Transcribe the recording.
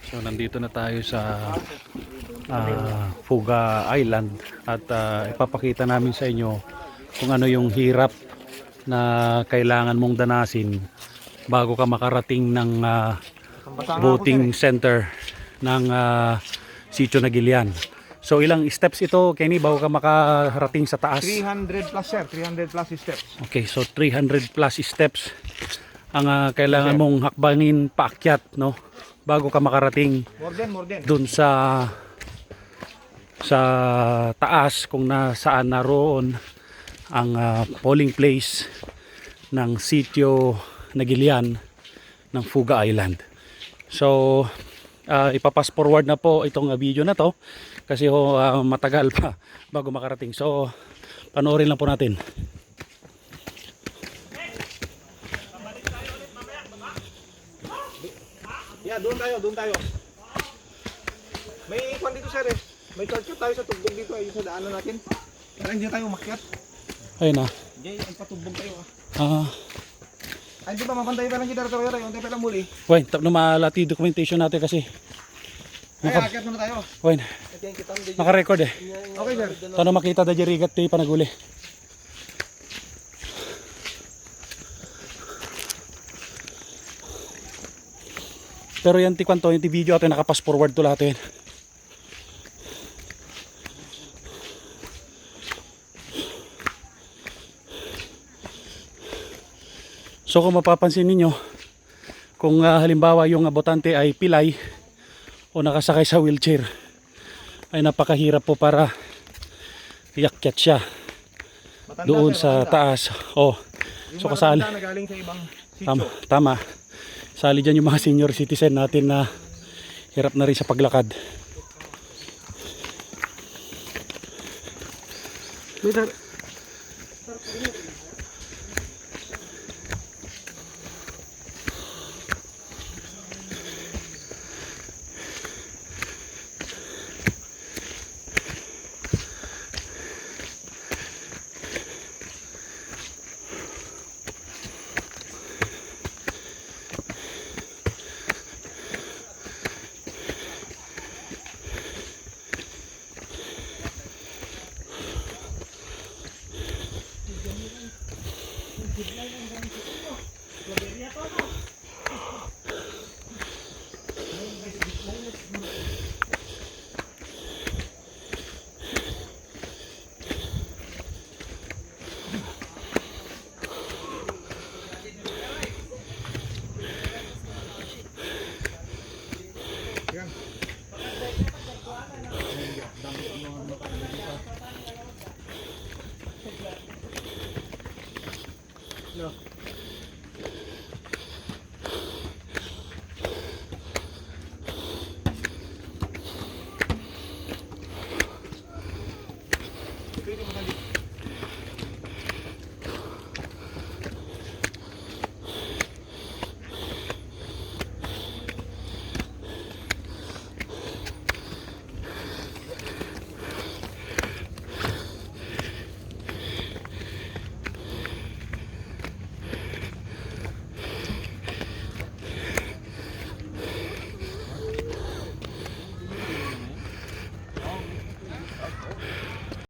So nandito na tayo sa Fuga Island at ipapakita namin sa inyo kung ano yung hirap na kailangan mong danasin bago ka makarating ng boating center ng Sitio Nagilian. So ilang steps ito, Kenny, bago ka makarating sa taas? 300 plus sir, 300 plus steps. Okay, so 300 plus steps ang kailangan mong hakbangin paakyat, no? Bago ka makarating More than. dun sa taas kung nasaan naroon ang polling place ng Sitio Nagilian ng Fuga Island. So ipapass forward na po itong video na to kasi matagal pa bago makarating. So panoorin lang po natin. Yeah, doon tayo. May ikwan dito sir eh. May shortcut tayo sa tugbog dito ay sa daanan natin. Para hindi tayo umakyat. Ayun na. Hindi, ay patugbog tayo Ah. Ay di ba mapantay pa lang kita tayo tayo. Untay pa lang muli. Wait, tapos malati documentation natin kasi. Ay, akyat muna tayo. Wait, naka-record eh. Okay sir. Tano makita da jerigat ti panaguli. Pero yan ti kwanto, yung ti video ato nakapass forward to lahat yan. So kung mapapansin ninyo, kung halimbawa yung botante ay pilay o nakasakay sa wheelchair, ay napakahirap po para iakyat siya Matanda, doon sir, sa matanda. taas. Oh, Yung so mga kasali. matanda na galing sa ibang sitio. Tama. Sali dyan yung mga senior citizen natin na hirap na rin sa paglakad.